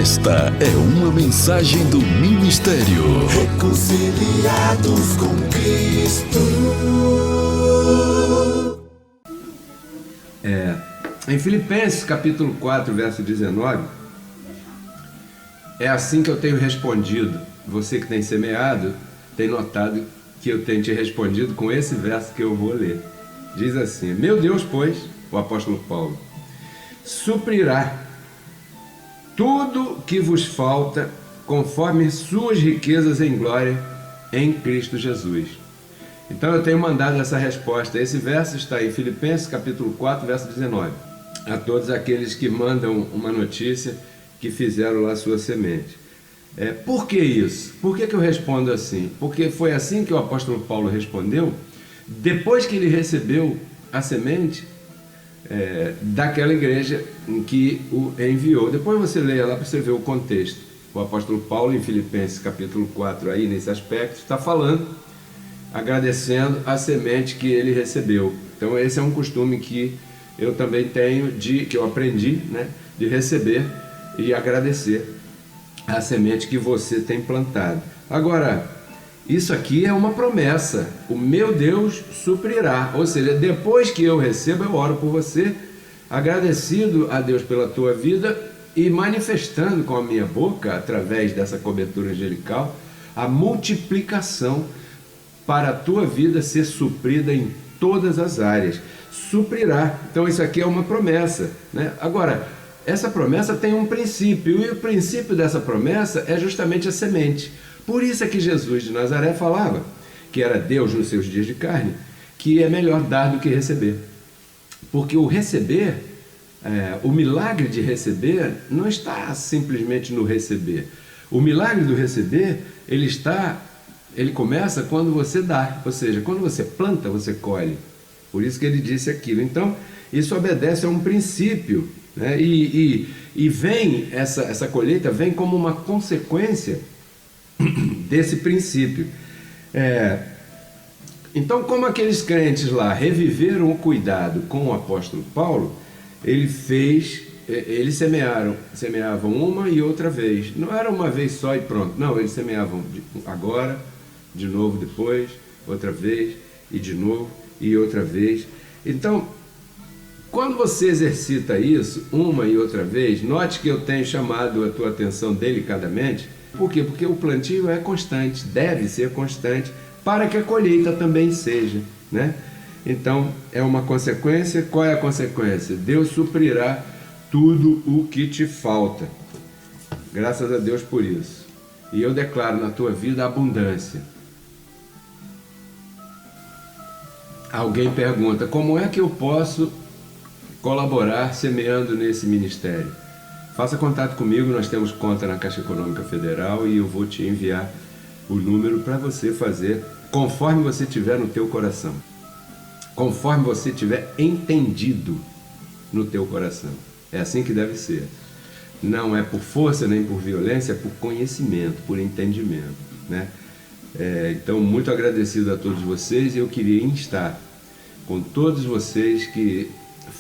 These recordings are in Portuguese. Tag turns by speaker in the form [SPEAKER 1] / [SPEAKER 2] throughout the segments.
[SPEAKER 1] Esta é uma mensagem do Ministério
[SPEAKER 2] Reconciliados com Cristo.
[SPEAKER 3] Em Filipenses capítulo 4, verso 19, é assim que eu tenho respondido. Você que tem semeado, tem notado que eu tenho te respondido com esse verso que eu vou ler. Diz assim: meu Deus, pois, o apóstolo Paulo, suprirá tudo que vos falta conforme suas riquezas em glória em Cristo Jesus. Então eu tenho mandado essa resposta. Esse verso está em Filipenses capítulo 4, verso 19. A todos aqueles que mandam uma notícia que fizeram lá sua semente. Por que isso? Por que eu respondo assim? Porque foi assim que o apóstolo Paulo respondeu depois que ele recebeu a semente daquela igreja em que o enviou. Depois você leia lá para você ver o contexto. O apóstolo Paulo, em Filipenses capítulo 4, aí nesse aspecto, está falando, agradecendo a semente que ele recebeu. Então esse é um costume que eu também tenho, que eu aprendi, de receber e agradecer a semente que você tem plantado. Agora, isso aqui é uma promessa. O meu Deus suprirá. Ou seja, depois que eu recebo, eu oro por você, agradecido a Deus pela tua vida e manifestando com a minha boca, através dessa cobertura angelical, a multiplicação para a tua vida ser suprida em todas as áreas. Suprirá. Então isso aqui é uma promessa, Agora, essa promessa tem um princípio, e o princípio dessa promessa é justamente a semente. Por isso é que Jesus de Nazaré falava, que era Deus nos seus dias de carne, que é melhor dar do que receber. Porque o receber, o milagre de receber, não está simplesmente no receber. O milagre do receber, ele começa quando você dá, ou seja, quando você planta, você colhe. Por isso que ele disse aquilo. Então, isso obedece a um princípio, e vem, essa colheita vem como uma consequência desse princípio. Então, como aqueles crentes lá reviveram o cuidado com o apóstolo Paulo, eles semeavam uma e outra vez. Não era uma vez só e pronto. Não, eles semeavam agora, de novo depois, outra vez, e de novo, e outra vez. Então, quando você exercita isso uma e outra vez, note que eu tenho chamado a tua atenção delicadamente. Por quê? Porque o plantio é constante, deve ser constante, para que a colheita também seja, Então, é uma consequência. Qual é a consequência? Deus suprirá tudo o que te falta. Graças a Deus por isso. E eu declaro na tua vida abundância. Alguém pergunta, como é que eu posso colaborar semeando nesse ministério? Faça contato comigo, nós temos conta na Caixa Econômica Federal e eu vou te enviar o número para você fazer conforme você tiver no teu coração, conforme você tiver entendido no teu coração. É assim que deve ser. Não é por força nem por violência, é por conhecimento, por entendimento, Então, muito agradecido a todos vocês, e eu queria instar com todos vocês que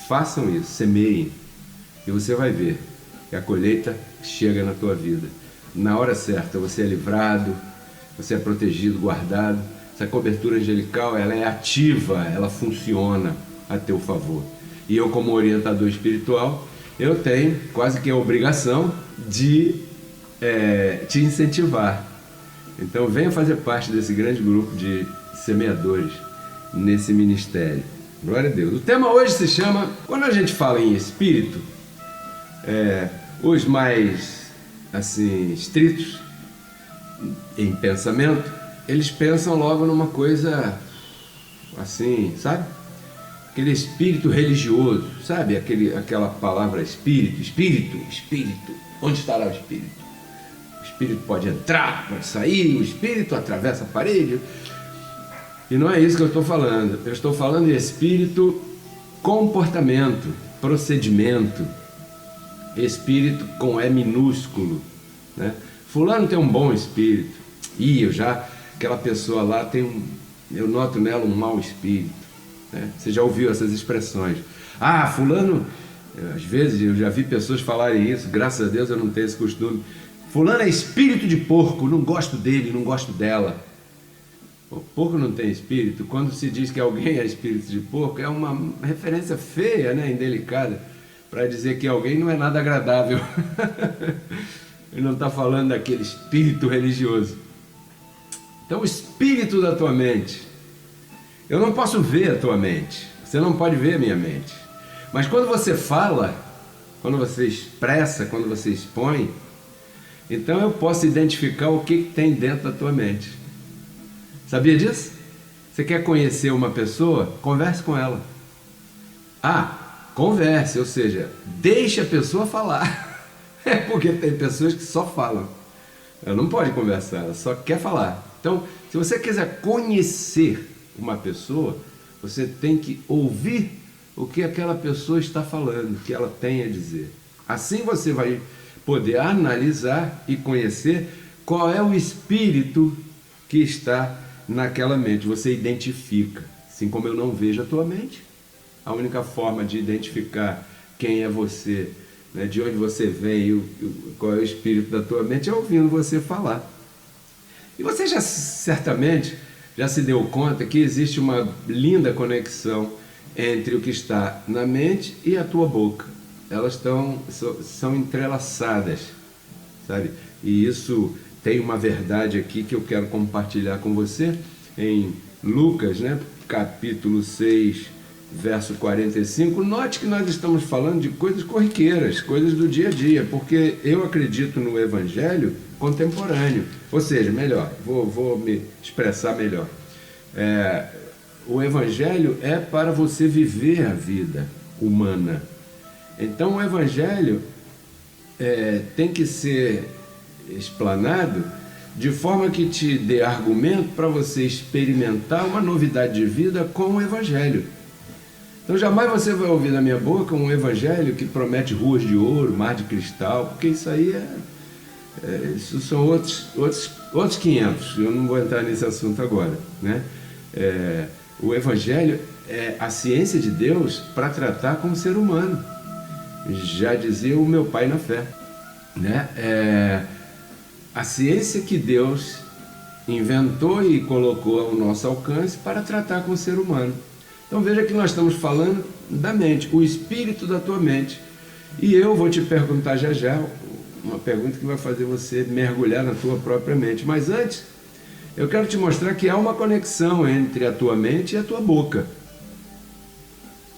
[SPEAKER 3] façam isso, semeiem, e você vai ver que a colheita chega na tua vida. Na hora certa, você é livrado, você é protegido, guardado. Essa cobertura angelical, ela é ativa, ela funciona a teu favor. E eu, como orientador espiritual, eu tenho quase que a obrigação de te incentivar. Então venha fazer parte desse grande grupo de semeadores nesse ministério. Glória a Deus. O tema hoje se chama, quando a gente fala em espírito, os mais estritos em pensamento, eles pensam logo numa coisa assim, sabe? Aquele espírito religioso, sabe? Aquela palavra espírito, onde estará o espírito? O espírito pode entrar, pode sair, o espírito atravessa a parede. E não é isso que eu estou falando. Eu estou falando de espírito comportamento, procedimento. Espírito com E minúsculo, Fulano tem um bom espírito. Aquela pessoa lá eu noto nela um mau espírito, Você já ouviu essas expressões? Fulano Às vezes eu já vi pessoas falarem isso, graças a Deus eu não tenho esse costume. Fulano é espírito de porco, não gosto dele, não gosto dela. O porco não tem espírito. Quando se diz que alguém é espírito de porco, é uma referência feia, né, indelicada, para dizer que alguém não é nada agradável. Ele não está falando daquele espírito religioso. Então, o espírito da tua mente. Eu não posso ver a tua mente. Você não pode ver a minha mente. Mas quando você fala, quando você expressa, quando você expõe, então eu posso identificar o que tem dentro da tua mente. Sabia disso? Você quer conhecer uma pessoa? Converse com ela. Converse, ou seja, deixe a pessoa falar. É porque tem pessoas que só falam. Ela não pode conversar, ela só quer falar. Então, se você quiser conhecer uma pessoa, você tem que ouvir o que aquela pessoa está falando, o que ela tem a dizer. Assim você vai poder analisar e conhecer qual é o espírito que está naquela mente. Você identifica. Assim como eu não vejo a tua mente, a única forma de identificar quem é você, né, de onde você vem, qual é o espírito da tua mente, é ouvindo você falar. E você certamente já se deu conta que existe uma linda conexão entre o que está na mente e a tua boca. Elas são entrelaçadas, sabe? E isso tem uma verdade aqui que eu quero compartilhar com você em Lucas, né? Capítulo 6, verso 45. Note que nós estamos falando de coisas corriqueiras, coisas do dia a dia, porque eu acredito no evangelho contemporâneo. Ou seja, melhor, vou me expressar melhor. O evangelho é para você viver a vida humana. Então o evangelho tem que ser explanado de forma que te dê argumento para você experimentar uma novidade de vida com o evangelho. Então jamais você vai ouvir da minha boca um evangelho que promete ruas de ouro, mar de cristal, porque isso aí isso são outros 500. Eu não vou entrar nesse assunto agora, né? O evangelho é a ciência de Deus para tratar com o ser humano. Já dizia o meu pai na fé, né? A ciência que Deus inventou e colocou ao nosso alcance para tratar com o ser humano. Então veja que nós estamos falando da mente, o espírito da tua mente. E eu vou te perguntar já uma pergunta que vai fazer você mergulhar na tua própria mente. Mas antes, eu quero te mostrar que há uma conexão entre a tua mente e a tua boca.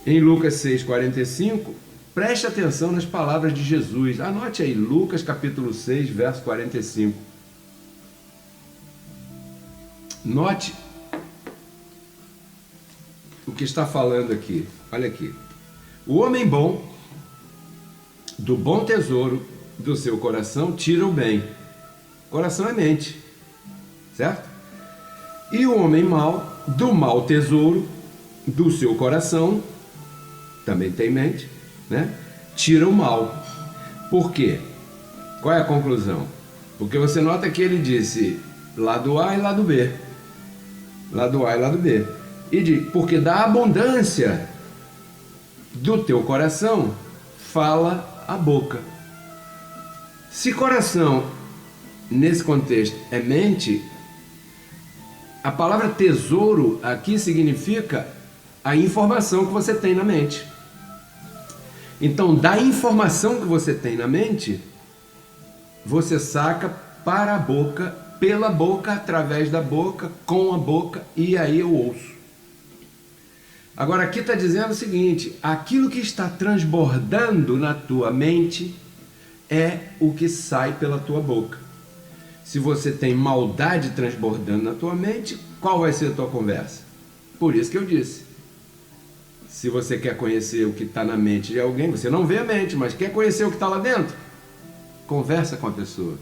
[SPEAKER 3] Em Lucas 6,45, preste atenção nas palavras de Jesus. Anote aí, Lucas capítulo 6, verso 45. Note o que está falando aqui. Olha aqui. O homem bom, do bom tesouro do seu coração, tira o bem. Coração é mente, certo? E o homem mau, do mau tesouro do seu coração, também tem mente, né? Tira o mal. Por quê? Qual é a conclusão? Porque você nota que ele disse lado A e lado B. Lado A e lado B. Porque da abundância do teu coração fala a boca. Se coração, nesse contexto, é mente, a palavra tesouro aqui significa a informação que você tem na mente. Então, da informação que você tem na mente, você saca para a boca, pela boca, através da boca, com a boca, e aí eu ouço. Agora, aqui está dizendo o seguinte: aquilo que está transbordando na tua mente é o que sai pela tua boca. Se você tem maldade transbordando na tua mente, qual vai ser a tua conversa? Por isso que eu disse. Se você quer conhecer o que está na mente de alguém, você não vê a mente, mas quer conhecer o que está lá dentro, conversa com a pessoa.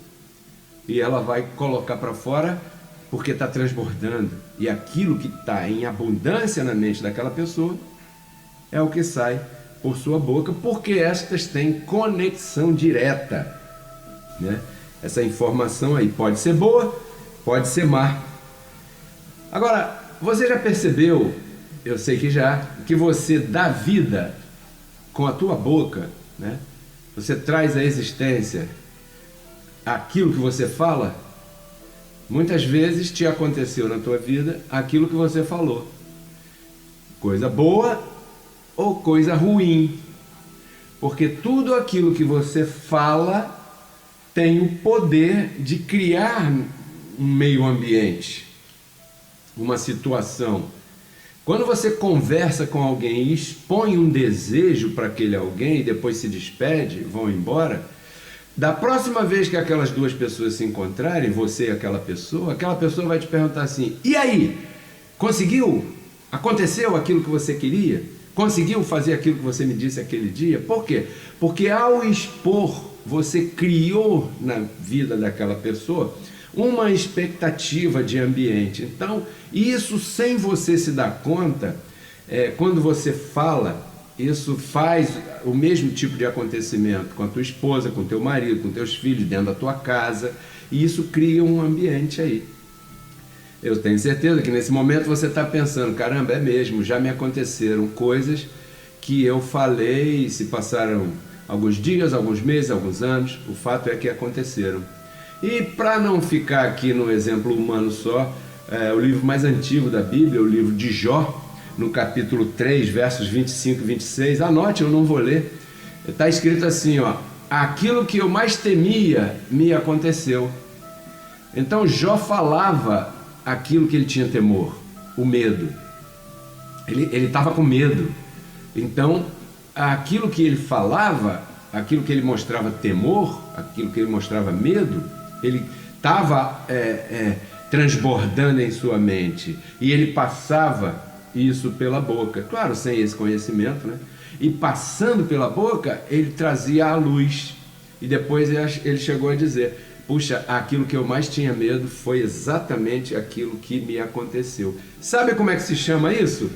[SPEAKER 3] E ela vai colocar para fora porque está transbordando. E aquilo que está em abundância na mente daquela pessoa é o que sai por sua boca, porque estas têm conexão direta, né? Essa informação aí pode ser boa, pode ser má. Agora, você já percebeu, eu sei que já, que você dá vida com a tua boca, né? Você traz à existência aquilo que você fala. Muitas vezes te aconteceu na tua vida aquilo que você falou. Coisa boa ou coisa ruim. Porque tudo aquilo que você fala tem o poder de criar um meio ambiente, uma situação. Quando você conversa com alguém e expõe um desejo para aquele alguém e depois se despede, vão embora, da próxima vez que aquelas duas pessoas se encontrarem, você e aquela pessoa vai te perguntar assim: e aí? Conseguiu? Aconteceu aquilo que você queria? Conseguiu fazer aquilo que você me disse aquele dia? Por quê? Porque ao expor, você criou na vida daquela pessoa uma expectativa de ambiente. Então, isso sem você se dar conta, quando você fala, isso faz o mesmo tipo de acontecimento com a tua esposa, com teu marido, com teus filhos, dentro da tua casa, e isso cria um ambiente aí. Eu tenho certeza que nesse momento você está pensando: caramba, é mesmo, já me aconteceram coisas que eu falei, se passaram alguns dias, alguns meses, alguns anos, o fato é que aconteceram. E para não ficar aqui no exemplo humano só, o livro mais antigo da Bíblia, o livro de Jó, no capítulo 3, versos 25 e 26, anote, eu não vou ler, está escrito assim, ó: aquilo que eu mais temia me aconteceu. Então Jó falava aquilo que ele tinha temor, o medo. Ele estava com medo. Então, aquilo que ele falava, aquilo que ele mostrava temor, aquilo que ele mostrava medo, ele estava transbordando em sua mente. E ele passava isso pela boca. Claro, sem esse conhecimento, né? E passando pela boca, ele trazia à luz. E depois ele chegou a dizer: puxa, aquilo que eu mais tinha medo foi exatamente aquilo que me aconteceu. Sabe como é que se chama isso?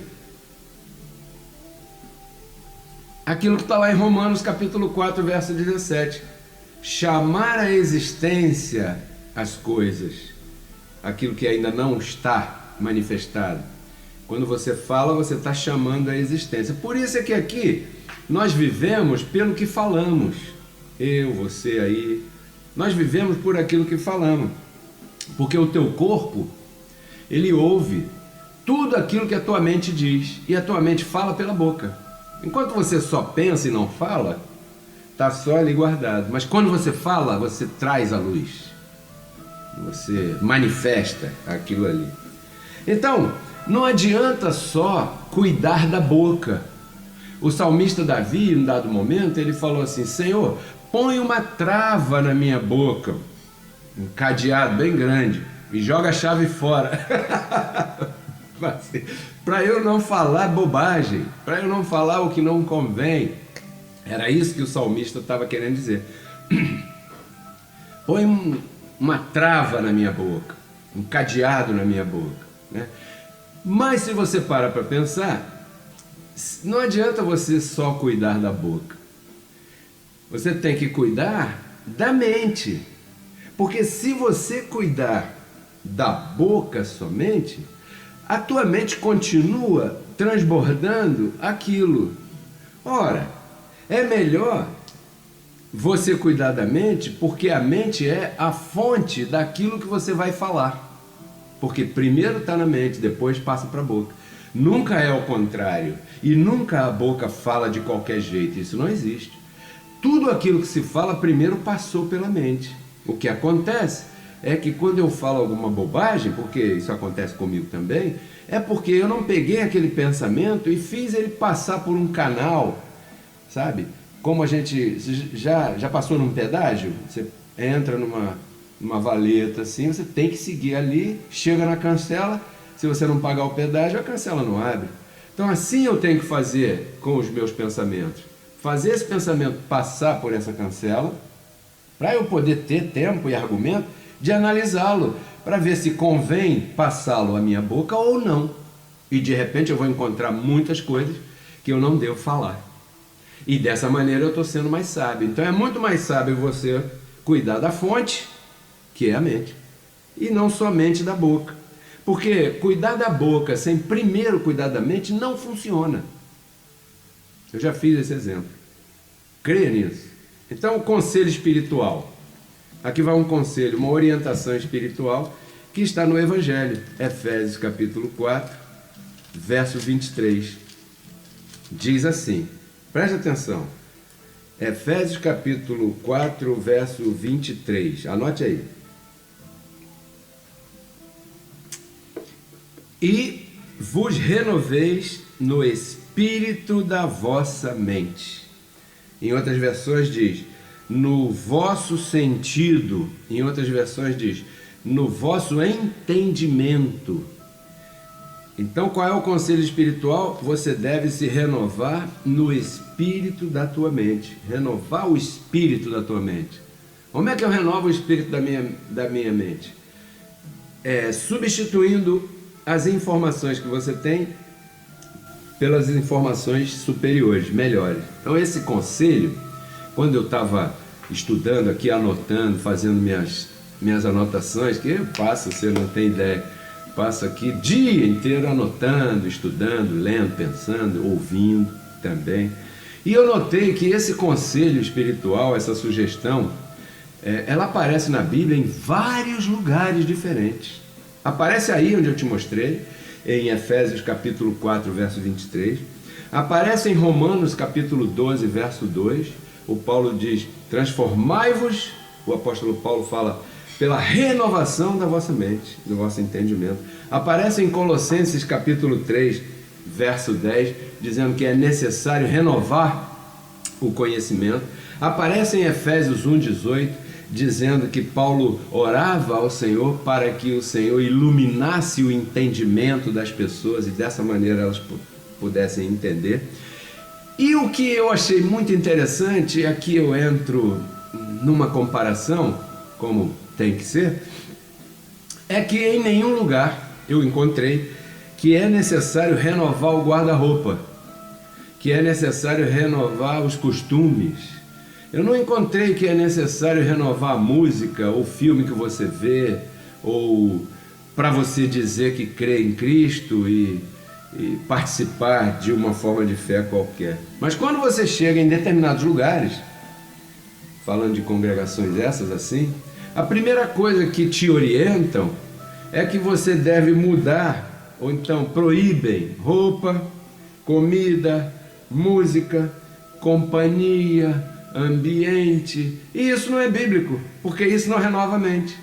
[SPEAKER 3] Aquilo que está lá em Romanos capítulo 4, verso 17. Chamar à existência as coisas, aquilo que ainda não está manifestado. Quando você fala, você está chamando à existência. Por isso é que aqui nós vivemos pelo que falamos. Eu, você aí, nós vivemos por aquilo que falamos. Porque o teu corpo, ele ouve tudo aquilo que a tua mente diz. E a tua mente fala pela boca. Enquanto você só pensa e não fala, está só ali guardado. Mas quando você fala, você traz à luz. Você manifesta aquilo ali. Então, não adianta só cuidar da boca. O salmista Davi, em dado momento, ele falou assim: Senhor, põe uma trava na minha boca, um cadeado bem grande, e joga a chave fora. Para eu não falar bobagem, para eu não falar o que não convém. Era isso que o salmista estava querendo dizer. Põe uma trava na minha boca, um cadeado na minha boca, né? Mas se você para pensar, não adianta você só cuidar da boca. Você tem que cuidar da mente. Porque se você cuidar da boca somente, a tua mente continua transbordando aquilo. Ora, é melhor você cuidar da mente, porque a mente é a fonte daquilo que você vai falar. Porque primeiro está na mente, depois passa para a boca. Nunca é o contrário. E nunca a boca fala de qualquer jeito. Isso não existe. Tudo aquilo que se fala primeiro passou pela mente. O que acontece é que quando eu falo alguma bobagem, porque isso acontece comigo também, é porque eu não peguei aquele pensamento e fiz ele passar por um canal, sabe? Como a gente já passou num pedágio, você entra numa valeta assim, você tem que seguir ali, chega na cancela, se você não pagar o pedágio, a cancela não abre. Então assim eu tenho que fazer com os meus pensamentos. Fazer esse pensamento passar por essa cancela, para eu poder ter tempo e argumento de analisá-lo, para ver se convém passá-lo à minha boca ou não. E de repente eu vou encontrar muitas coisas que eu não devo falar. E dessa maneira eu estou sendo mais sábio. Então é muito mais sábio você cuidar da fonte, que é a mente, e não somente da boca. Porque cuidar da boca sem primeiro cuidar da mente não funciona. Eu já fiz esse exemplo. Creia nisso. Então, o conselho espiritual. Aqui vai um conselho, uma orientação espiritual que está no Evangelho. Efésios capítulo 4, verso 23. Diz assim, preste atenção. Efésios capítulo 4, verso 23. Anote aí. E vos renoveis no espírito da vossa mente. Em outras versões diz, no vosso sentido. Em outras versões diz, no vosso entendimento. Então, qual é o conselho espiritual? Você deve se renovar no espírito da tua mente. Renovar o espírito da tua mente. Como é que eu renovo o espírito da minha mente? Substituindo as informações que você tem pelas informações superiores, melhores. Então, esse conselho, quando eu estava estudando aqui, anotando, fazendo minhas anotações, que eu passo, você não tem ideia, passo aqui dia inteiro anotando, estudando, lendo, pensando, ouvindo também. E eu notei que esse conselho espiritual, essa sugestão, ela aparece na Bíblia em vários lugares diferentes. Aparece aí onde eu te mostrei, em Efésios capítulo 4, verso 23. Aparece em Romanos capítulo 12, verso 2. O Paulo diz, transformai-vos, o apóstolo Paulo fala, pela renovação da vossa mente, do vosso entendimento. Aparece em Colossenses capítulo 3, verso 10, dizendo que é necessário renovar o conhecimento. Aparece em Efésios 1, 18, dizendo que Paulo orava ao Senhor para que o Senhor iluminasse o entendimento das pessoas e dessa maneira elas pudessem entender. E o que eu achei muito interessante, aqui eu entro numa comparação, como tem que ser, é que em nenhum lugar eu encontrei que é necessário renovar o guarda-roupa, que é necessário renovar os costumes. Eu não encontrei que é necessário renovar a música, ou filme que você vê, ou para você dizer que crê em Cristo e participar de uma forma de fé qualquer. Mas quando você chega em determinados lugares, falando de congregações essas assim, a primeira coisa que te orientam é que você deve mudar, ou então proíbem roupa, comida, música, companhia, ambiente. E isso não é bíblico, porque isso não renova a mente.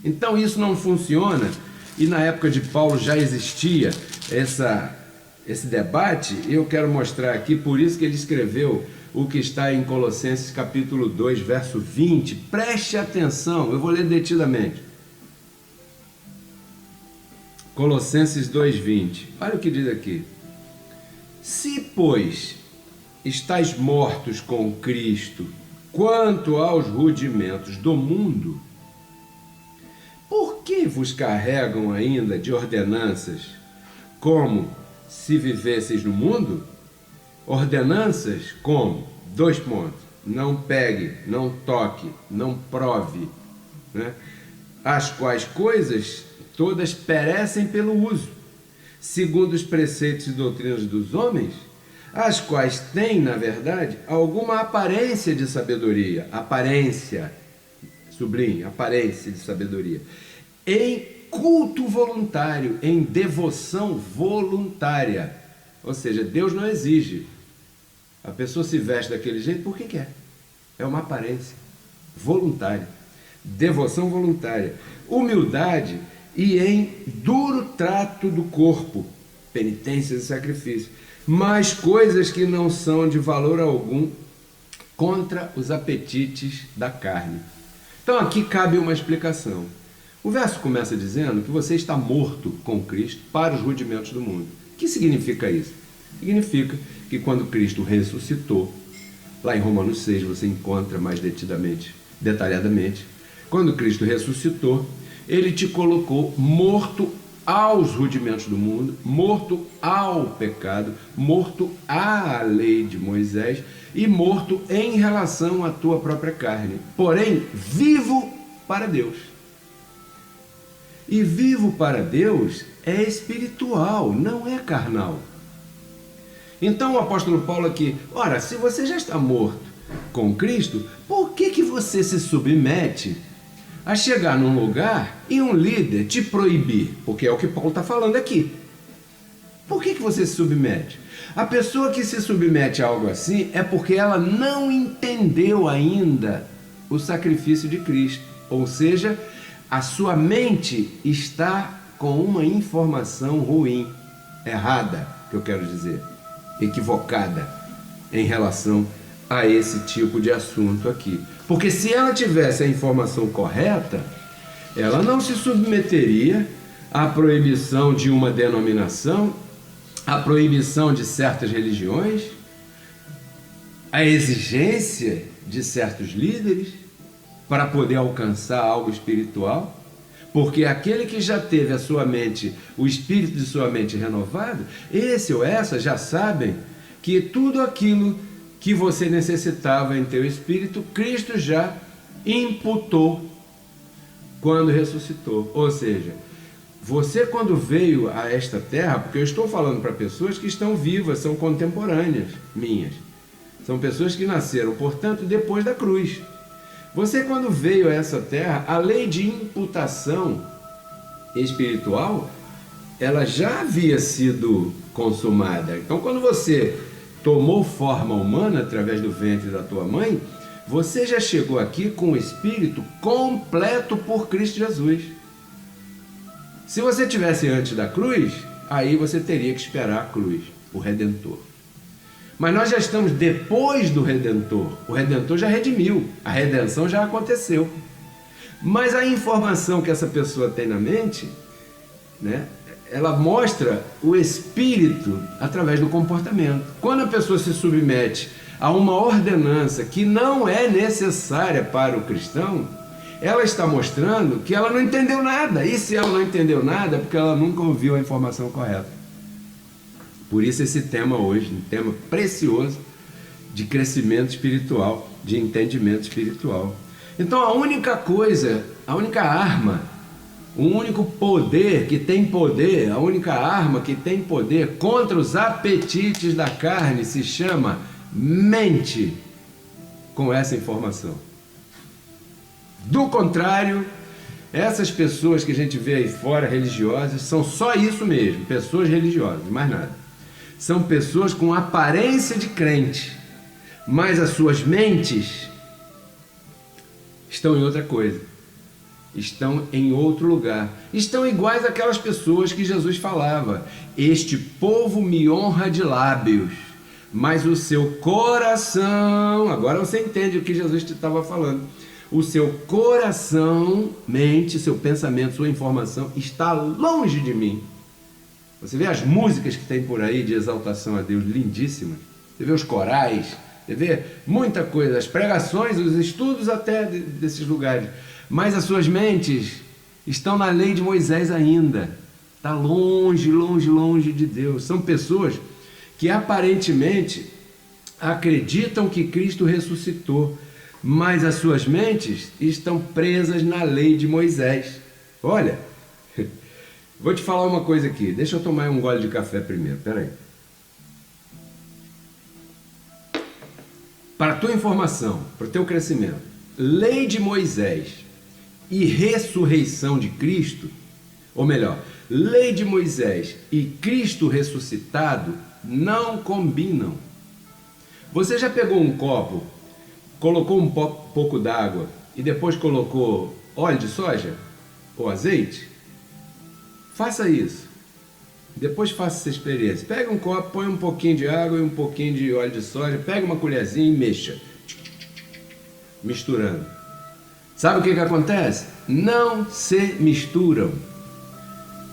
[SPEAKER 3] Então isso não funciona, e na época de Paulo já existia esse debate. Eu quero mostrar aqui, por isso que ele escreveu o que está em Colossenses capítulo 2, verso 20. Preste atenção, eu vou ler detidamente. Colossenses 2, 20. Olha o que diz aqui. Se, pois, estáis mortos com Cristo quanto aos rudimentos do mundo, por que vos carregam ainda de ordenanças como se vivesseis no mundo? Ordenanças como, 2 pontos, não pegue, não toque, não prove, né? As quais coisas todas perecem pelo uso, segundo os preceitos e doutrinas dos homens, as quais têm, na verdade, alguma aparência de sabedoria, aparência, sublinhe, aparência de sabedoria, em culto voluntário, em devoção voluntária. Ou seja, Deus não exige. A pessoa se veste daquele jeito porque quer. É uma aparência voluntária. Devoção voluntária. Humildade e em duro trato do corpo. Penitências e sacrifícios. Mas coisas que não são de valor algum contra os apetites da carne. Então aqui cabe uma explicação. O verso começa dizendo que você está morto com Cristo para os rudimentos do mundo. O que significa isso? Significa que quando Cristo ressuscitou, lá em Romanos 6 você encontra mais detalhadamente, quando Cristo ressuscitou, ele te colocou morto aos rudimentos do mundo, morto ao pecado, morto à lei de Moisés e morto em relação à tua própria carne, porém vivo para Deus. E vivo para Deus é espiritual, não é carnal. Então o apóstolo Paulo aqui, ora, se você já está morto com Cristo, por que você se submete a chegar num lugar e um líder te proibir? Porque é o que Paulo está falando aqui. Por que você se submete? A pessoa que se submete a algo assim é porque ela não entendeu ainda o sacrifício de Cristo. Ou seja, a sua mente está com uma informação ruim, errada, que eu quero dizer, equivocada em relação a esse tipo de assunto aqui. Porque se ela tivesse a informação correta, ela não se submeteria à proibição de uma denominação, à proibição de certas religiões, à exigência de certos líderes para poder alcançar algo espiritual. Porque aquele que já teve a sua mente, o espírito de sua mente renovado, esse ou essa já sabem que tudo aquilo que você necessitava em teu espírito, Cristo já imputou quando ressuscitou. Ou seja, você quando veio a esta terra, porque eu estou falando para pessoas que estão vivas, são contemporâneas minhas, são pessoas que nasceram, portanto, depois da cruz. Você quando veio a essa terra, a lei de imputação espiritual, ela já havia sido consumada. Então quando você tomou forma humana através do ventre da tua mãe, você já chegou aqui com o espírito completo por Cristo Jesus. Se você tivesse antes da cruz, aí você teria que esperar a cruz, o Redentor. Mas nós já estamos depois do Redentor. O Redentor já redimiu, a redenção já aconteceu. Mas a informação que essa pessoa tem na mente, né, ela mostra o espírito através do comportamento. Quando a pessoa se submete a uma ordenança que não é necessária para o cristão, ela está mostrando que ela não entendeu nada. E se ela não entendeu nada, é porque ela nunca ouviu a informação correta. Por isso esse tema hoje, um tema precioso de crescimento espiritual, de entendimento espiritual. Então a única coisa, a única arma, o único poder que tem poder, a única arma que tem poder contra os apetites da carne se chama mente, com essa informação. Do contrário, essas pessoas que a gente vê aí fora, religiosas, são só isso mesmo, pessoas religiosas, mais nada. São pessoas com aparência de crente, mas as suas mentes estão em outra coisa, estão em outro lugar, estão iguais àquelas pessoas que Jesus falava: este povo me honra de lábios, mas o seu coração, agora você entende o que Jesus estava falando, o seu coração, mente, seu pensamento, sua informação está longe de mim. Você vê as músicas que tem por aí de exaltação a Deus, lindíssimas. Você vê os corais, você vê muita coisa, as pregações, os estudos até desses lugares. Mas as suas mentes estão na lei de Moisés ainda. Está longe, longe, longe de Deus. São pessoas que aparentemente acreditam que Cristo ressuscitou, mas as suas mentes estão presas na lei de Moisés. Olha, vou te falar uma coisa aqui. Deixa eu tomar um gole de café primeiro, peraí. Para a tua informação, para o teu crescimento, lei de Moisés e ressurreição de Cristo, ou melhor, lei de Moisés e Cristo ressuscitado não combinam. Você já pegou um copo, colocou um pouco d'água e depois colocou óleo de soja ou azeite? Faça isso. Depois faça essa experiência. Pega um copo, põe um pouquinho de água e um pouquinho de óleo de soja, pega uma colherzinha e mexa. Misturando. Sabe o que acontece? Não se misturam.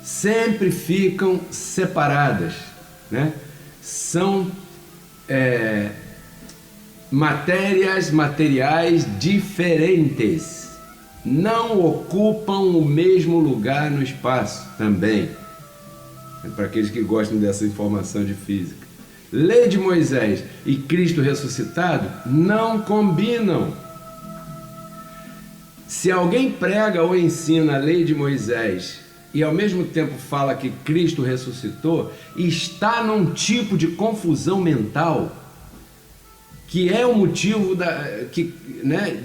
[SPEAKER 3] Sempre ficam separadas, né? São materiais diferentes. Não ocupam o mesmo lugar no espaço também. É para aqueles que gostam dessa informação de física. Lei de Moisés e Cristo ressuscitado não combinam. Se alguém prega ou ensina a lei de Moisés e ao mesmo tempo fala que Cristo ressuscitou, está num tipo de confusão mental que é o motivo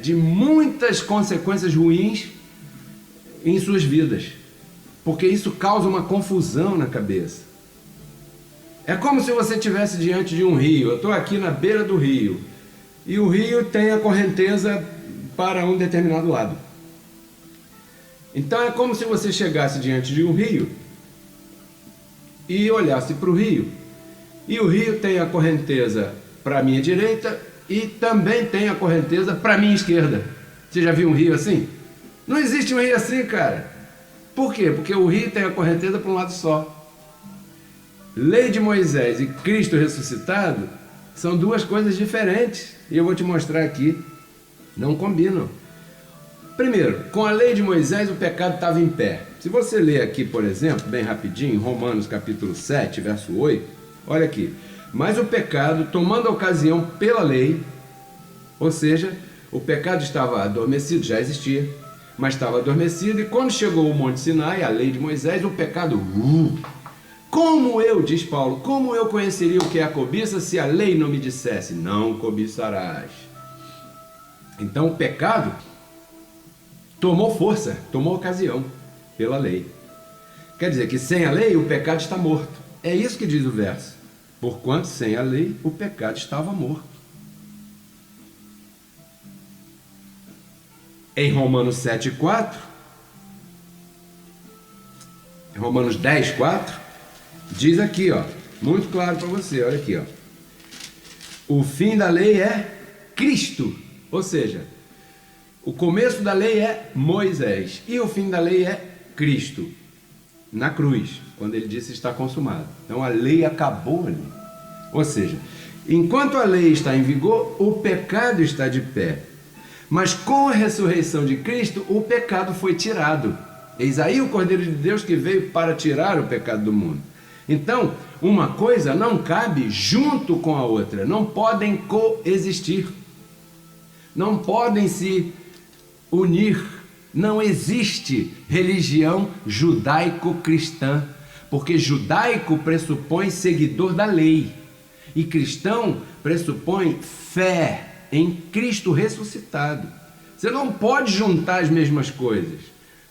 [SPEAKER 3] de muitas consequências ruins em suas vidas, porque isso causa uma confusão na cabeça. É como se você estivesse diante de um rio. Eu estou aqui na beira do rio e o rio tem a correnteza para um determinado lado. Então é como se você chegasse diante de um rio e olhasse para o rio, e o rio tem a correnteza para a minha direita e também tem a correnteza para a minha esquerda. Você já viu um rio assim? Não existe um rio assim, cara. Por quê? Porque o rio tem a correnteza para um lado só. Lei de Moisés e Cristo ressuscitado são duas coisas diferentes, e eu vou te mostrar aqui. Não combinam. Primeiro, com a lei de Moisés o pecado estava em pé. Se você ler aqui, por exemplo, bem rapidinho, Romanos capítulo 7, verso 8, olha aqui. Mas o pecado, tomando ocasião pela lei, ou seja, o pecado estava adormecido, já existia, mas estava adormecido, e quando chegou o Monte Sinai, a lei de Moisés, o pecado... Como eu, diz Paulo, como eu conheceria o que é a cobiça se a lei não me dissesse, não cobiçarás? Então o pecado tomou força, tomou ocasião pela lei. Quer dizer que sem a lei o pecado está morto. É isso que diz o verso. Porquanto sem a lei o pecado estava morto. Em Romanos 7,4, Romanos 10,4, diz aqui, ó, muito claro para você, olha aqui, ó. O fim da lei é Cristo, ou seja, o começo da lei é Moisés e o fim da lei é Cristo, na cruz, quando ele disse está consumado. Então a lei acabou ali. Ou seja, enquanto a lei está em vigor, o pecado está de pé. Mas com a ressurreição de Cristo, o pecado foi tirado. Eis aí o Cordeiro de Deus que veio para tirar o pecado do mundo. Então, uma coisa não cabe junto com a outra, não podem coexistir, não podem se unir. Não existe religião judaico-cristã, porque judaico pressupõe seguidor da lei e cristão pressupõe fé em Cristo ressuscitado. Você não pode juntar as mesmas coisas.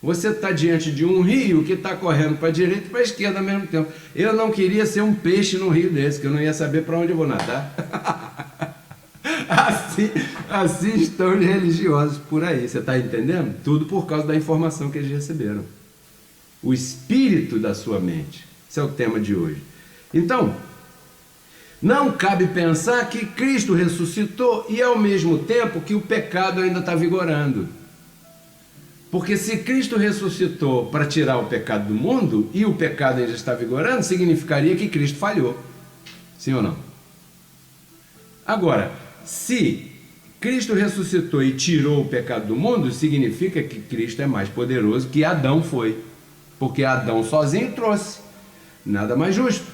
[SPEAKER 3] Você está diante de um rio que está correndo para a direita e para a esquerda ao mesmo tempo. Eu não queria ser um peixe num rio desse, que eu não ia saber para onde eu vou nadar. Assim estão os religiosos por aí, você está entendendo? Tudo por causa da informação que eles receberam. O espírito da sua mente. Esse é o tema de hoje. Então, não cabe pensar que Cristo ressuscitou e ao mesmo tempo que o pecado ainda está vigorando. Porque se Cristo ressuscitou para tirar o pecado do mundo e o pecado ainda está vigorando, significaria que Cristo falhou. Sim ou não? Agora, se Cristo ressuscitou e tirou o pecado do mundo, significa que Cristo é mais poderoso que Adão foi. Porque Adão sozinho trouxe. Nada mais justo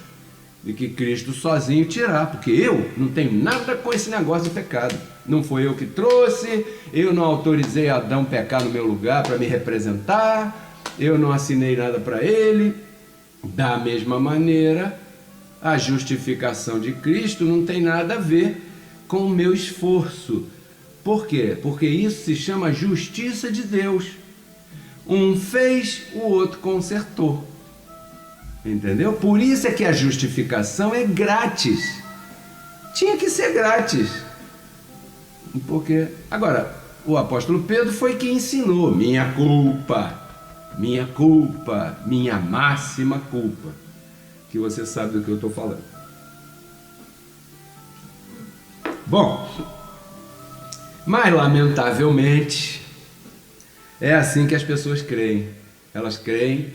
[SPEAKER 3] do que Cristo sozinho tirar. Porque eu não tenho nada com esse negócio de pecado. Não foi eu que trouxe, eu não autorizei Adão pecar no meu lugar para me representar, eu não assinei nada para ele. Da mesma maneira, a justificação de Cristo não tem nada a ver com o meu esforço. Por quê? Porque isso se chama justiça de Deus. Um fez, o outro consertou. Entendeu? Por isso é que a justificação é grátis. Tinha que ser grátis. Porque, agora, o apóstolo Pedro foi quem ensinou minha culpa, minha máxima culpa. Que você sabe do que eu estou falando. Bom, mas lamentavelmente é assim que as pessoas creem. Elas creem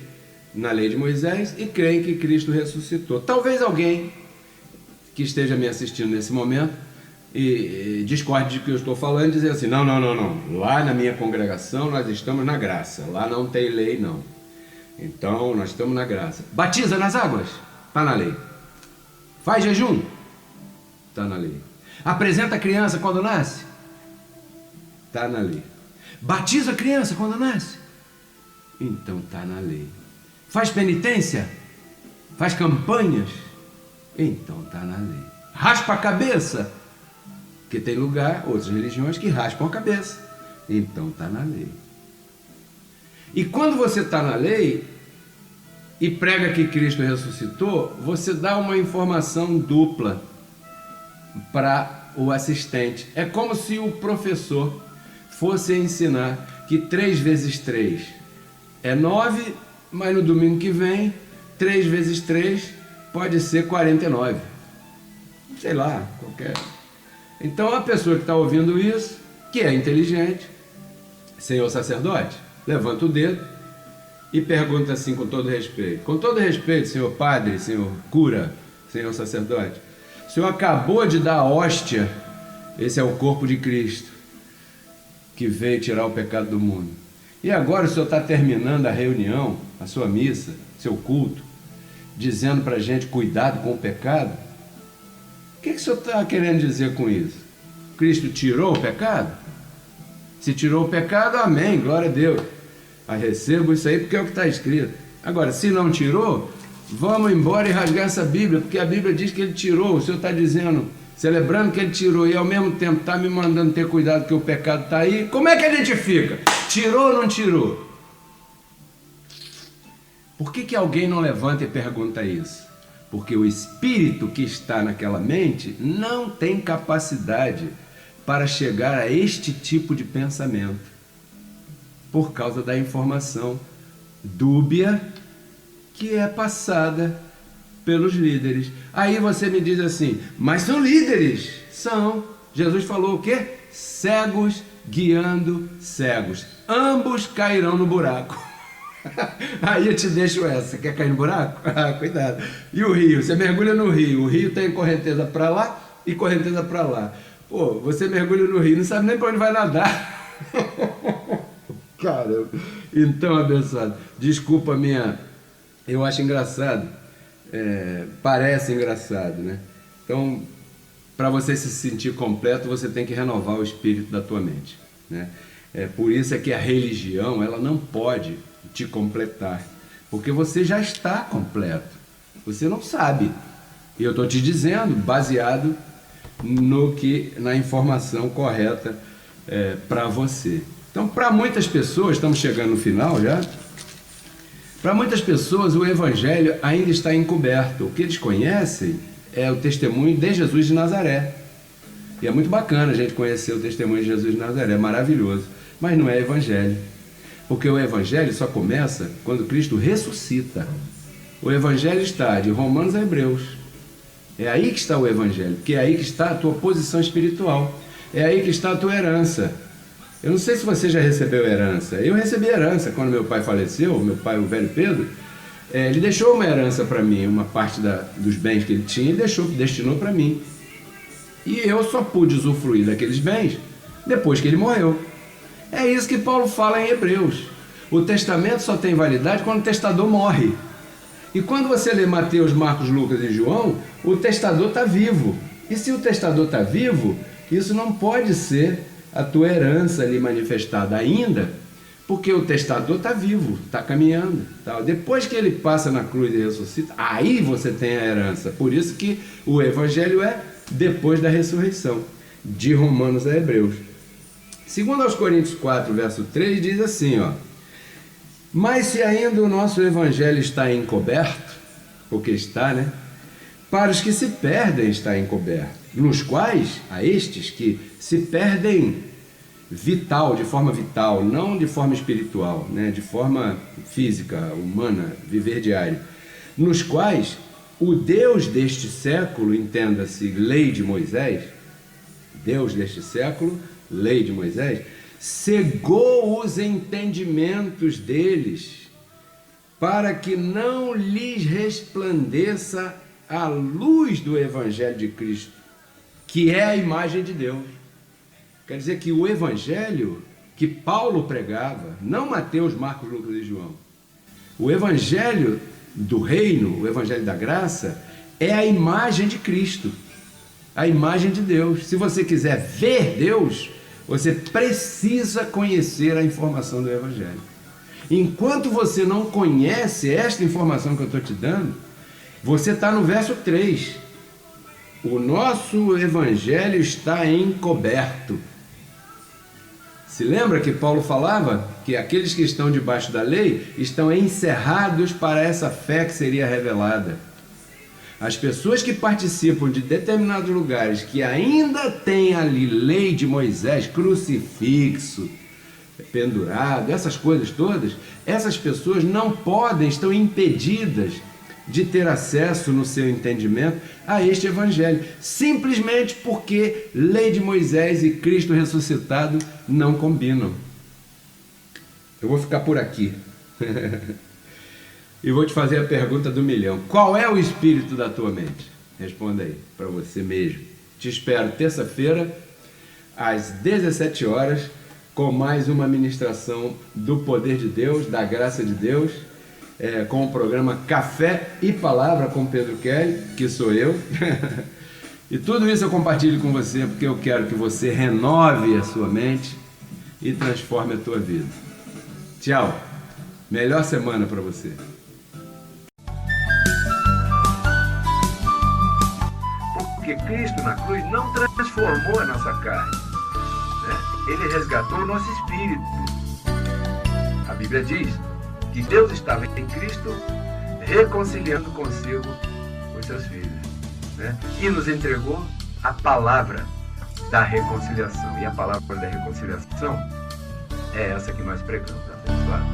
[SPEAKER 3] na lei de Moisés e creem que Cristo ressuscitou. Talvez alguém que esteja me assistindo nesse momento e discorde de que eu estou falando, dizer assim, não, lá na minha congregação nós estamos na graça, lá não tem lei não, então nós estamos na graça. Batiza nas águas? Está na lei. Faz jejum? Está na lei. Apresenta a criança quando nasce? Está na lei. Batiza a criança quando nasce? Então está na lei. Faz penitência? Faz campanhas? Então está na lei. Raspa a cabeça? Porque tem lugar, outras religiões que raspam a cabeça. Então está na lei. E quando você está na lei e prega que Cristo ressuscitou, você dá uma informação dupla para o assistente. É como se o professor fosse ensinar que 3 vezes 3 é 9, mas no domingo que vem 3 vezes 3 pode ser 49. Sei lá, qualquer. Então a pessoa que está ouvindo isso, que é inteligente, senhor sacerdote, levanta o dedo e pergunta assim com todo respeito. Com todo respeito, senhor padre, senhor cura, senhor sacerdote, o senhor acabou de dar a hóstia, esse é o corpo de Cristo, que veio tirar o pecado do mundo. E agora o senhor está terminando a reunião, a sua missa, seu culto, dizendo para a gente cuidado com o pecado. O que o senhor está querendo dizer com isso? Cristo tirou o pecado? Se tirou o pecado, amém, glória a Deus. Recebo isso aí porque é o que está escrito. Agora, se não tirou, vamos embora e rasgar essa Bíblia, porque a Bíblia diz que ele tirou. O senhor está dizendo, celebrando que ele tirou, e ao mesmo tempo está me mandando ter cuidado que o pecado está aí. Como é que a gente fica? Tirou ou não tirou? Por que alguém não levanta e pergunta isso? Porque o espírito que está naquela mente não tem capacidade para chegar a este tipo de pensamento, por causa da informação dúbia que é passada pelos líderes. Aí você me diz assim, mas são líderes? São. Jesus falou o quê? Cegos guiando cegos. Ambos cairão no buraco. Aí eu te deixo essa. Você quer cair no buraco? Cuidado. E o rio? Você mergulha no rio. O rio tem correnteza para lá e correnteza para lá. Pô, você mergulha no rio, não sabe nem para onde vai nadar. Caramba. Então, abençoado, desculpa a minha... Eu acho engraçado. Parece engraçado, né? Então, para você se sentir completo, você tem que renovar o espírito da tua mente, né? Por isso é que a religião, ela não pode te completar, porque você já está completo, você não sabe, e eu estou te dizendo, baseado na informação correta para você. Então, para muitas pessoas, estamos chegando no final já, para muitas pessoas o Evangelho ainda está encoberto. O que eles conhecem é o testemunho de Jesus de Nazaré, e é muito bacana a gente conhecer o testemunho de Jesus de Nazaré, é maravilhoso, mas não é Evangelho. Porque o Evangelho só começa quando Cristo ressuscita. O Evangelho está de Romanos a Hebreus. É aí que está o Evangelho, porque é aí que está a tua posição espiritual. É aí que está a tua herança. Eu não sei se você já recebeu herança. Eu recebi herança quando meu pai faleceu, meu pai, o velho Pedro. Ele deixou uma herança para mim, uma parte dos bens que ele tinha, ele destinou para mim. E eu só pude usufruir daqueles bens depois que ele morreu. É isso que Paulo fala em Hebreus. O testamento só tem validade quando o testador morre. E quando você lê Mateus, Marcos, Lucas e João, o testador está vivo. E se o testador está vivo, isso não pode ser a tua herança ali manifestada ainda, porque o testador está vivo, está caminhando. Tá? Depois que ele passa na cruz e ressuscita, aí você tem a herança. Por isso que o Evangelho é depois da ressurreição, de Romanos a Hebreus. Segundo aos Coríntios 4, verso 3, diz assim, ó: mas se ainda o nosso Evangelho está encoberto, porque está, né? Para os que se perdem está encoberto, nos quais, a estes que se perdem de forma vital, não de forma espiritual, né? De forma física, humana, viver diário, nos quais o Deus deste século, entenda-se, lei de Moisés, Deus deste século, lei de Moisés, cegou os entendimentos deles, para que não lhes resplandeça a luz do Evangelho de Cristo, que é a imagem de Deus. Quer dizer que o Evangelho que Paulo pregava, não Mateus, Marcos, Lucas e João, o Evangelho do reino, o Evangelho da graça, é a imagem de Cristo, a imagem de Deus. Se você quiser ver Deus, você precisa conhecer a informação do Evangelho. Enquanto você não conhece esta informação que eu estou te dando, você está no verso 3. O nosso evangelho está encoberto. Se lembra que Paulo falava que aqueles que estão debaixo da lei estão encerrados para essa fé que seria revelada. As pessoas que participam de determinados lugares que ainda têm ali lei de Moisés, crucifixo, pendurado, essas coisas todas, essas pessoas não podem, estão impedidas de ter acesso no seu entendimento a este evangelho, simplesmente porque lei de Moisés e Cristo ressuscitado não combinam. Eu vou ficar por aqui e vou te fazer a pergunta do milhão: qual é o espírito da tua mente? Responda aí para você mesmo. Te espero terça-feira às 17 horas com mais uma ministração do poder de Deus, da graça de Deus, com o programa Café e Palavra com Pedro Kelly, que sou eu. E tudo isso eu compartilho com você porque eu quero que você renove a sua mente e transforme a tua vida. Tchau. Melhor semana para você. Porque Cristo na cruz não transformou a nossa carne, né? Ele resgatou o nosso espírito. A Bíblia diz que Deus estava em Cristo reconciliando consigo os seus filhos, né? E nos entregou a palavra da reconciliação. E a palavra da reconciliação é essa que nós pregamos, abençoado.